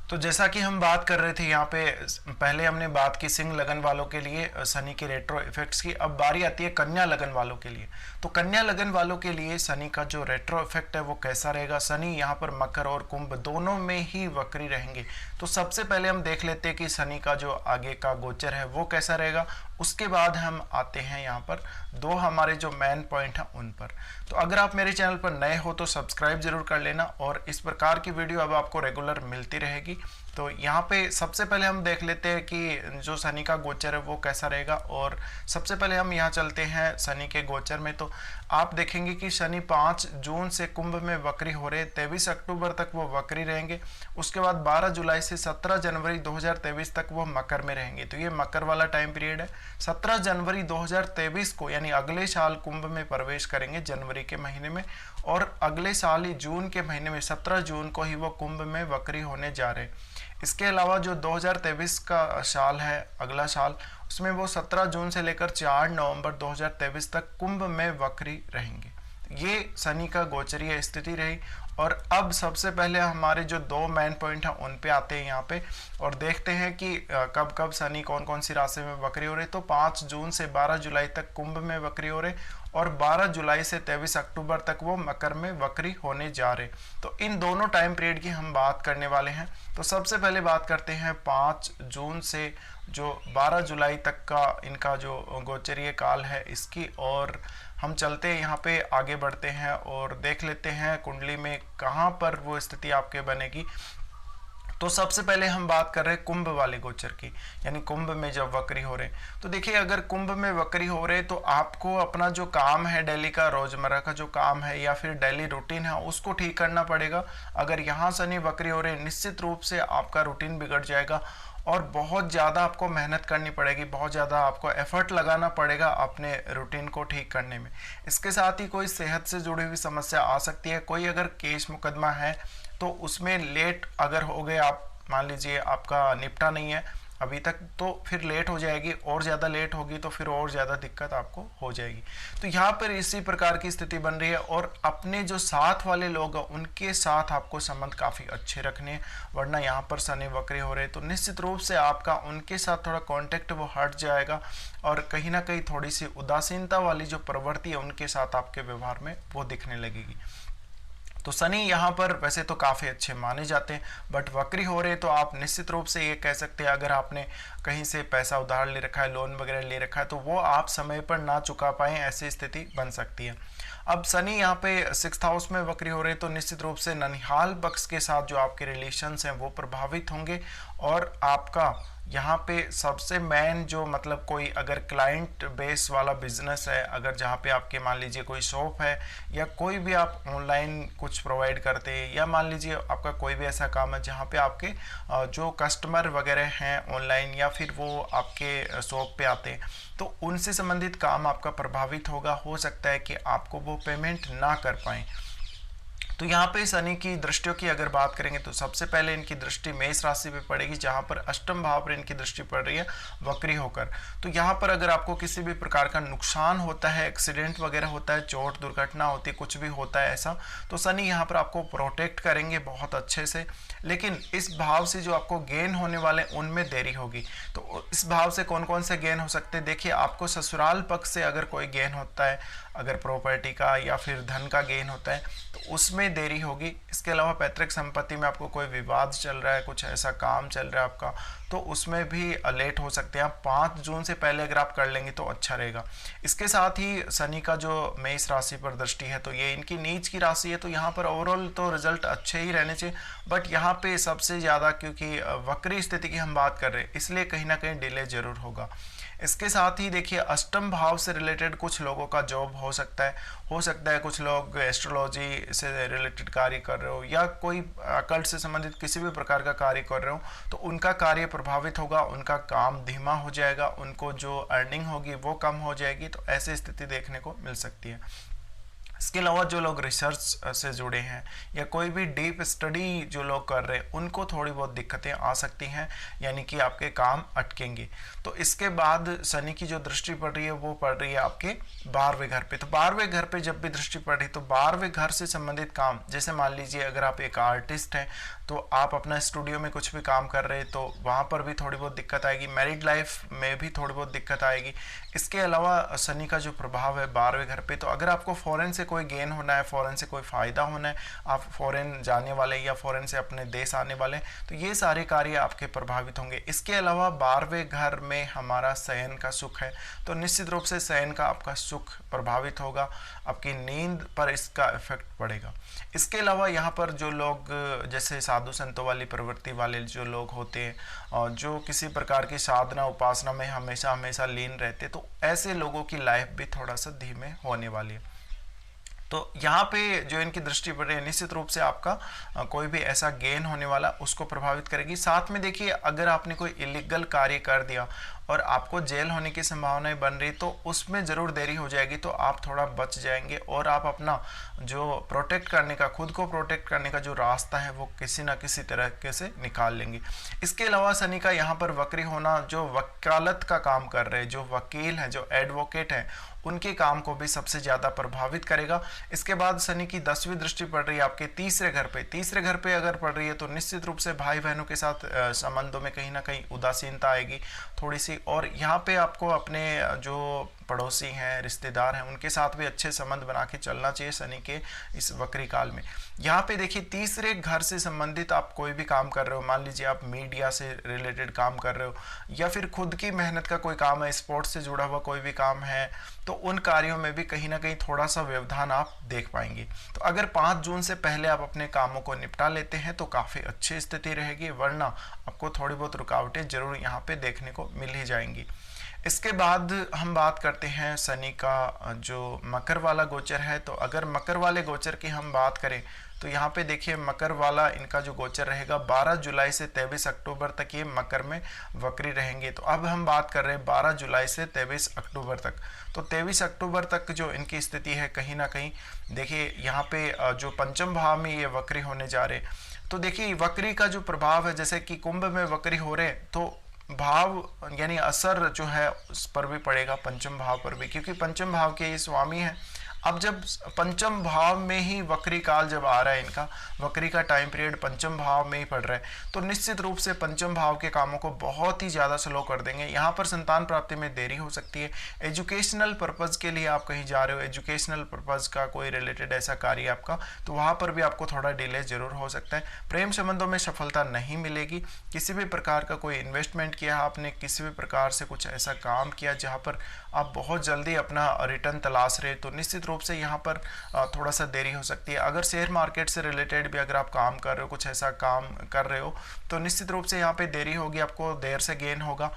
तो जैसा कि हम बात कर रहे थे यहाँ पे, पहले हमने बात की सिंह लगन वालों के लिए शनि के रेट्रो इफेक्ट्स की। अब बारी आती है कन्या लगन वालों के लिए। तो कन्या लगन वालों के लिए शनि का जो रेट्रो इफेक्ट है वो कैसा रहेगा। शनि यहाँ पर मकर और कुंभ दोनों में ही वक्री रहेंगे। तो सबसे पहले हम देख लेते हैं कि शनि का जो आगे का गोचर है वो कैसा रहेगा। उसके बाद हम आते हैं यहाँ पर दो हमारे जो मेन पॉइंट हैं उन पर। तो अगर आप मेरे चैनल पर नए हो तो सब्सक्राइब जरूर कर लेना, और इस प्रकार की वीडियो अब आपको रेगुलर मिलती रहेगी। तो यहाँ पे सबसे पहले हम देख लेते हैं कि जो शनि का गोचर है वो कैसा रहेगा। और सबसे पहले हम यहाँ चलते हैं शनि के गोचर में। तो आप देखेंगे कि शनि 5 जून से कुंभ में वक्री हो रहे, 23 अक्टूबर तक वो वक्री रहेंगे। उसके बाद 12 जुलाई से 17 जनवरी 2023 तक वो मकर में रहेंगे। तो ये मकर वाला टाइम पीरियड है। 17 जनवरी 2023 को यानी अगले साल कुंभ में प्रवेश करेंगे जनवरी के महीने में, और अगले साल ही जून के महीने में 17 जून को ही वो कुंभ में वक्री होने जा रहे हैं। इसके अलावा जो 2023 का साल है, अगला साल, उसमें वो 17 जून से लेकर 4 नवंबर 2023 तक कुंभ में वक्री रहेंगे। ये शनि का गोचरीय स्थिति रही। और अब सबसे पहले हमारे जो दो मेन पॉइंट हैं उन पे आते हैं यहाँ पे, और देखते हैं कि कब कब शनि कौन कौन सी राशि में वक्री हो रहे। तो 5 जून से 12 जुलाई तक कुंभ में वक्री हो रहे, और 12 जुलाई से 23 अक्टूबर तक वो मकर में वक्री होने जा रहे। तो इन दोनों टाइम पीरियड की हम बात करने वाले हैं। तो सबसे पहले बात करते हैं 5 जून से जो 12 जुलाई तक का इनका जो गोचरीय काल है इसकी। और हम चलते हैं यहाँ पे, आगे बढ़ते हैं और देख लेते हैं कुंडली में कहाँ पर वो स्थिति आपके बनेगी। तो सबसे पहले हम बात कर रहे हैं कुंभ वाले गोचर की, यानी कुंभ में जब वक्री हो रहे। तो देखिए, अगर कुंभ में वक्री हो रहे तो आपको अपना जो काम है, डेली का रोजमर्रा का जो काम है या फिर डेली रूटीन है, उसको ठीक करना पड़ेगा। अगर यहाँ शनि वक्री हो रहे, निश्चित रूप से आपका रूटीन बिगड़ जाएगा और बहुत ज़्यादा आपको मेहनत करनी पड़ेगी, बहुत ज़्यादा आपको एफर्ट लगाना पड़ेगा अपने रूटीन को ठीक करने में। इसके साथ ही कोई सेहत से जुड़ी हुई समस्या आ सकती है। कोई अगर केस मुकदमा है तो उसमें लेट अगर हो गए, आप मान लीजिए आपका निपटा नहीं है अभी तक, तो फिर लेट हो जाएगी, और ज़्यादा लेट होगी तो फिर और ज़्यादा दिक्कत आपको हो जाएगी। तो यहाँ पर इसी प्रकार की स्थिति बन रही है। और अपने जो साथ वाले लोग हैं उनके साथ आपको संबंध काफ़ी अच्छे रखने हैं, वरना यहाँ पर शनि वक्री हो रहे तो निश्चित रूप से आपका उनके साथ थोड़ा कॉन्टेक्ट वो हट जाएगा, और कहीं ना कहीं थोड़ी सी उदासीनता वाली जो प्रवृत्ति है उनके साथ आपके व्यवहार में वो दिखने लगेगी। तो शनि यहाँ पर वैसे तो काफ़ी अच्छे माने जाते हैं, बट वक्री हो रहे तो आप निश्चित रूप से ये कह सकते हैं, अगर आपने कहीं से पैसा उधार ले रखा है, लोन वगैरह ले रखा है, तो वो आप समय पर ना चुका पाएँ, ऐसी स्थिति बन सकती है। अब शनि यहाँ पे 6th हाउस में वक्री हो रहे तो निश्चित रूप से ननिहाल पक्ष के साथ जो आपके रिलेशंस हैं वो प्रभावित होंगे। और आपका यहाँ पे सबसे मेन जो मतलब कोई अगर क्लाइंट बेस वाला बिजनेस है, अगर जहाँ पे आपके मान लीजिए कोई शॉप है या कोई भी आप ऑनलाइन कुछ प्रोवाइड करते हैं, या मान लीजिए आपका कोई भी ऐसा काम है जहाँ पे आपके जो कस्टमर वगैरह हैं ऑनलाइन या फिर वो आपके शॉप पे आते हैं, तो उनसे संबंधित काम आपका प्रभावित होगा। हो सकता है कि आपको वो पेमेंट ना कर पाएँ। तो यहाँ पे शनि की दृष्टियों की अगर बात करेंगे तो सबसे पहले इनकी दृष्टि मेष राशि पे पड़ेगी, जहाँ पर अष्टम भाव पर इनकी दृष्टि पड़ रही है वक्री होकर। तो यहाँ पर अगर आपको किसी भी प्रकार का नुकसान होता है, एक्सीडेंट वगैरह होता है, चोट दुर्घटना होती है, कुछ भी होता है ऐसा, तो शनि यहाँ पर आपको प्रोटेक्ट करेंगे बहुत अच्छे से। लेकिन इस भाव से जो आपको गेन होने वाले उनमें देरी होगी। तो इस भाव से कौन कौन से गेन हो सकते हैं, देखिए, आपको ससुराल पक्ष से अगर कोई गेन होता है, अगर प्रॉपर्टी का या फिर धन का गेन होता है, तो उसमें देरी होगी। इसके अलावा पैतृक संपत्ति में आपको कोई विवाद चल रहा है, कुछ ऐसा काम चल रहा है आपका, तो उसमें भी लेट हो सकते हैं। 5 जून से पहले अगर आप कर लेंगे तो अच्छा रहेगा। इसके साथ ही शनि का जो मेष राशि पर दृष्टि है तो ये इनकी नीच की राशि है, तो यहाँ पर ओवरऑल तो रिजल्ट अच्छे ही रहने चाहिए, बट यहाँ पे सबसे ज़्यादा क्योंकि वक्री स्थिति की हम बात कर रहे हैं इसलिए कहीं ना कहीं डिले जरूर होगा। इसके साथ ही देखिए, अष्टम भाव से रिलेटेड कुछ लोगों का जॉब हो सकता है कुछ लोग एस्ट्रोलॉजी से रिलेटेड कार्य कर रहे हो या कोई अकल्ट से संबंधित किसी भी प्रकार का कार्य कर रहे हो, तो उनका कार्य प्रभावित होगा, उनका काम धीमा हो जाएगा, उनको जो अर्निंग होगी वो कम हो जाएगी। तो ऐसी स्थिति देखने को मिल सकती है। इसके अलावा जो लोग रिसर्च से जुड़े हैं या कोई भी डीप स्टडी जो लोग कर रहे हैं उनको थोड़ी बहुत दिक्कतें आ सकती हैं, यानी कि आपके काम अटकेंगे। तो इसके बाद शनि की जो दृष्टि पड़ रही है वो पड़ रही है आपके 12वें घर पे। तो 12वें घर पे जब भी दृष्टि पड़ रही है तो 12वें घर से संबंधित काम, जैसे मान लीजिए अगर आप एक आर्टिस्ट हैं तो आप अपना स्टूडियो में कुछ भी काम कर रहे तो वहाँ पर भी थोड़ी बहुत दिक्कत आएगी, मैरिड लाइफ में भी थोड़ी बहुत दिक्कत आएगी। इसके अलावा शनि का जो प्रभाव है 12वें घर पे, तो अगर आपको फॉरेन से कोई गेन होना है, फॉरेन से कोई फ़ायदा होना है, आप फॉरेन जाने वाले या फॉरेन से अपने देश आने वाले, तो ये सारे कार्य आपके प्रभावित होंगे। इसके अलावा 12वें घर में हमारा शयन का सुख है, तो निश्चित रूप से शयन का आपका सुख प्रभावित होगा, आपकी नींद पर इसका इफेक्ट पड़ेगा। इसके अलावा यहाँ पर जो लोग जैसे साधु संतों वाली प्रवृत्ति वाले जो लोग होते हैं और जो किसी प्रकार की साधना उपासना में हमेशा हमेशा लीन रहते, तो ऐसे लोगों की लाइफ भी थोड़ा सा धीमे होने वाली है। तो यहाँ पे जो इनकी दृष्टि पड़ रही है निश्चित रूप से आपका कोई भी ऐसा गेन होने वाला उसको प्रभावित करेगी। साथ में देखिए, अगर आपने कोई इलीगल कार्य कर दिया और आपको जेल होने की संभावनाएं बन रही, तो उसमें ज़रूर देरी हो जाएगी, तो आप थोड़ा बच जाएंगे और आप अपना जो प्रोटेक्ट करने का, खुद को प्रोटेक्ट करने का जो रास्ता है वो किसी ना किसी तरीके से निकाल लेंगे। इसके अलावा शनि का यहाँ पर वक्री होना, जो वकालत का काम कर रहे हैं, जो वकील हैं, जो एडवोकेट हैं, उनके काम को भी सबसे ज़्यादा प्रभावित करेगा। इसके बाद शनि की 10वीं दृष्टि पड़ रही है आपके तीसरे घर पे। तीसरे घर पे अगर पड़ रही है तो निश्चित रूप से भाई बहनों के साथ संबंधों में कहीं ना कहीं उदासीनता आएगी थोड़ी सी, और यहाँ पे आपको अपने जो पड़ोसी हैं, रिश्तेदार हैं, उनके साथ भी अच्छे संबंध बना के चलना चाहिए शनि के इस वक्री काल में। यहाँ पे देखिए, तीसरे घर से संबंधित आप कोई भी काम कर रहे हो, मान लीजिए आप मीडिया से रिलेटेड काम कर रहे हो या फिर खुद की मेहनत का कोई काम है, स्पोर्ट्स से जुड़ा हुआ कोई भी काम है, तो उन कार्यों में भी कहीं ना कहीं थोड़ा सा व्यवधान आप देख पाएंगे। तो अगर 5 जून से पहले आप अपने कामों को निपटा लेते हैं तो काफ़ी अच्छी स्थिति रहेगी, वरना आपको थोड़ी बहुत रुकावटें जरूर यहाँ पे देखने को मिल ही जाएंगी। इसके बाद हम बात करते हैं शनि का जो मकर वाला गोचर है। तो अगर मकर वाले गोचर की हम बात करें तो यहाँ पे देखिए, मकर वाला इनका जो गोचर रहेगा 12 जुलाई से 23 अक्टूबर तक ये मकर में वक्री रहेंगे। तो अब हम बात कर रहे हैं 12 जुलाई से 23 अक्टूबर तक। तो 23 अक्टूबर तक जो इनकी स्थिति है, कहीं ना कहीं देखिए यहाँ पे जो पंचम भाव में ये वक्री होने जा रहे, तो देखिए वक्री का जो प्रभाव है, जैसे कि कुंभ में वक्री हो रहे, तो भाव यानी असर जो है उस पर भी पड़ेगा, पंचम भाव पर भी, क्योंकि पंचम भाव के ये स्वामी है। अब जब पंचम भाव में ही वक्री काल जब आ रहा है, इनका वक्री का टाइम पीरियड पंचम भाव में ही पड़ रहा है, तो निश्चित रूप से पंचम भाव के कामों को बहुत ही ज़्यादा स्लो कर देंगे। यहाँ पर संतान प्राप्ति में देरी हो सकती है। एजुकेशनल पर्पज़ के लिए आप कहीं जा रहे हो, एजुकेशनल पर्पज़ का कोई रिलेटेड ऐसा कार्य आपका, तो वहाँ पर भी आपको थोड़ा डिले जरूर हो सकता है। प्रेम संबंधों में सफलता नहीं मिलेगी। किसी भी प्रकार का कोई इन्वेस्टमेंट किया आपने, किसी भी प्रकार से कुछ ऐसा काम किया जहाँ पर आप बहुत जल्दी अपना रिटर्न तलाश रहे, तो निश्चित रूप से यहाँ पर थोड़ा सा देरी हो सकती है। अगर शेयर मार्केट से रिलेटेड भी अगर आप काम कर रहे हो, कुछ ऐसा काम कर रहे हो, तो निश्चित रूप से यहाँ पे देरी होगी, आपको देर से गेन होगा।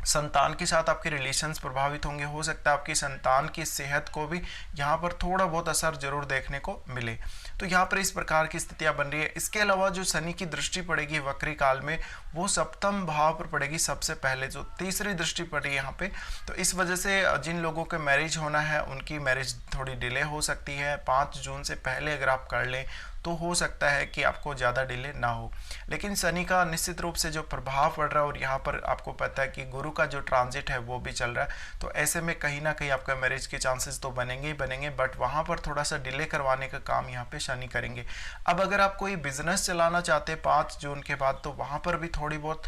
संतान के साथ आपके रिलेशंस प्रभावित होंगे, हो सकता है आपकी संतान की सेहत को भी यहाँ पर थोड़ा बहुत असर जरूर देखने को मिले। तो यहाँ पर इस प्रकार की स्थितियाँ बन रही है। इसके अलावा जो शनि की दृष्टि पड़ेगी वक्री काल में, वो सप्तम भाव पर पड़ेगी सबसे पहले, जो तीसरी दृष्टि पड़ रही है यहाँ पे। तो इस वजह से जिन लोगों के मैरिज होना है उनकी मैरिज थोड़ी डिले हो सकती है। 5 जून से पहले अगर आप कर लें तो हो सकता है कि आपको ज़्यादा डिले ना हो। लेकिन शनि का निश्चित रूप से जो प्रभाव पड़ रहा है, और यहाँ पर आपको पता है कि गुरु का जो ट्रांजिट है वो भी चल रहा है, तो ऐसे में कहीं ना कहीं आपका मैरिज के चांसेस तो बनेंगे ही बनेंगे, बट वहाँ पर थोड़ा सा डिले करवाने का काम यहाँ पे शनि करेंगे। अब अगर आप कोई बिजनेस चलाना चाहते हैं 5 जून के बाद, तो वहाँ पर भी थोड़ी बहुत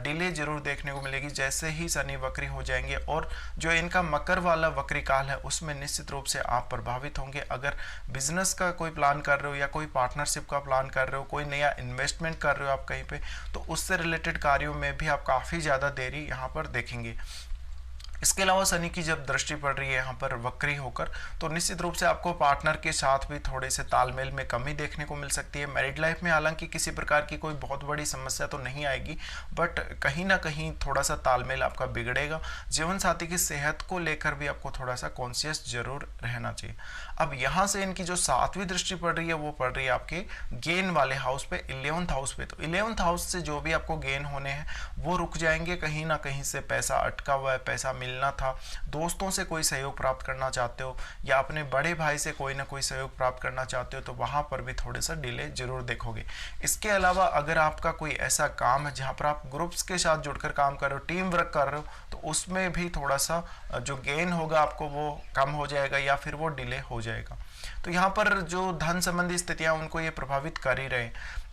डिले जरूर देखने को मिलेगी जैसे ही शनि वक्री हो जाएंगे। और जो इनका मकर वाला वक्री काल है उसमें निश्चित रूप से आप प्रभावित होंगे। अगर बिजनेस का कोई प्लान कर रहे हो या कोई पार्टनरशिप का प्लान कर रहे हो, कोई नया इन्वेस्टमेंट कर रहे हो आप कहीं पे, तो उससे रिलेटेड कार्यों में भी आप काफ़ी ज़्यादा देरी यहाँ पर देखेंगे। इसके अलावा शनि की जब दृष्टि पड़ रही है यहाँ पर वक्री होकर, तो निश्चित रूप से आपको पार्टनर के साथ भी थोड़े से तालमेल में कमी देखने को मिल सकती है। मैरिड लाइफ में हालांकि किसी प्रकार की कोई बहुत बड़ी समस्या तो नहीं आएगी, बट कहीं ना कहीं थोड़ा सा तालमेल आपका बिगड़ेगा। जीवन साथी की सेहत को लेकर भी आपको थोड़ा सा कॉन्शियस जरूर रहना चाहिए। अब यहाँ से इनकी जो 7वीं दृष्टि पड़ रही है वो पड़ रही है आपके गेन वाले हाउस पे, 11th हाउस पे। तो 11th हाउस से जो भी आपको गेन होने हैं वो रुक जाएंगे। कहीं ना कहीं से पैसा अटका हुआ है, पैसा मिलना था, दोस्तों से कोई सहयोग प्राप्त करना चाहते हो या अपने बड़े भाई से कोई ना कोई सहयोग प्राप्त करना चाहते हो, तो वहां पर भी थोड़े सा डिले जरूर देखोगे। इसके अलावा अगर आपका कोई ऐसा काम है जहां पर आप ग्रुप्स के साथ जुड़कर काम कर रहे हो, टीम वर्क कर रहे हो, तो उसमें भी थोड़ा सा जो गेन होगा आपको वो कम हो जाएगा या फिर वो डिले हो जाएगा। तो यहाँ पर जो धन संबंधी स्थितियां उनको ये प्रभावित कर ही रहे।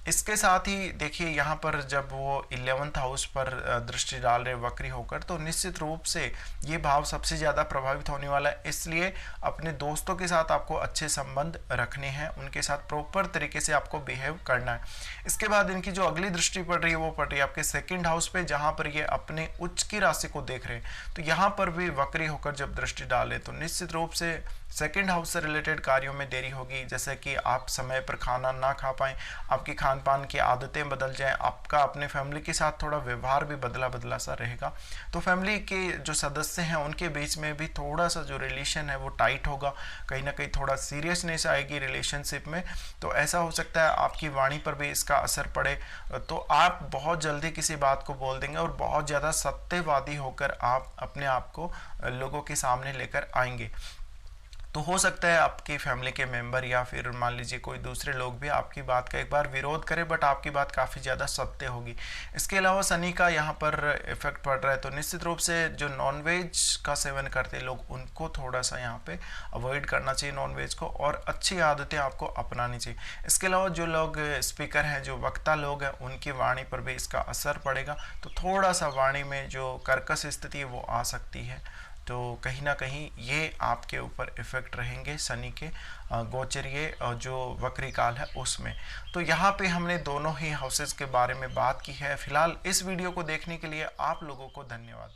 इसके साथ ही देखिए यहाँ पर जब वो 11th हाउस पर दृष्टि डाल रहे वक्री होकर, तो निश्चित रूप से ये भाव सबसे ज़्यादा प्रभावित होने वाला है। इसलिए अपने दोस्तों के साथ आपको अच्छे संबंध रखने हैं, उनके साथ प्रॉपर तरीके से आपको बिहेव करना है। इसके बाद इनकी जो अगली दृष्टि पड़ रही है वो पड़ रही है आपके 2nd हाउस पे, जहाँ पर ये अपने उच्च की राशि को देख रहे हैं। तो यहाँ पर भी वक्री होकर जब दृष्टि डाले तो निश्चित रूप से 2nd हाउस से रिलेटेड कार्यों में देरी होगी, जैसे कि आप समय पर खाना ना खा पाएँ, आपकी खान पान की आदतें बदल जाएं, आपका अपने फैमिली के साथ थोड़ा व्यवहार भी बदला बदला सा रहेगा। तो फैमिली के जो सदस्य हैं उनके बीच में भी थोड़ा सा जो रिलेशन है वो टाइट होगा, कहीं ना कहीं थोड़ा सीरियसनेस आएगी रिलेशनशिप में। तो ऐसा हो सकता है आपकी वाणी पर भी इसका असर पड़े, तो आप बहुत जल्दी किसी बात को बोल देंगे और बहुत ज़्यादा सत्यवादी होकर आप अपने आप को लोगों के सामने लेकर आएंगे। तो हो सकता है आपकी फैमिली के मेंबर या फिर मान लीजिए कोई दूसरे लोग भी आपकी बात का एक बार विरोध करें, बट आपकी बात काफ़ी ज़्यादा सत्य होगी। इसके अलावा शनि का यहाँ पर इफेक्ट पड़ रहा है, तो निश्चित रूप से जो नॉनवेज का सेवन करते लोग उनको थोड़ा सा यहाँ पे अवॉइड करना चाहिए नॉनवेज को, और अच्छी आदतें आपको अपनानी चाहिए। इसके अलावा जो लोग स्पीकर हैं, जो वक्ता लोग हैं, उनकी वाणी पर भी इसका असर पड़ेगा, तो थोड़ा सा वाणी में जो कर्कश स्थिति है वो आ सकती है। तो कहीं ना कहीं ये आपके ऊपर इफेक्ट रहेंगे शनि के गोचरीय जो वक्री काल है उसमें। तो यहाँ पे हमने दोनों ही हाउसेस के बारे में बात की है। फिलहाल इस वीडियो को देखने के लिए आप लोगों को धन्यवाद।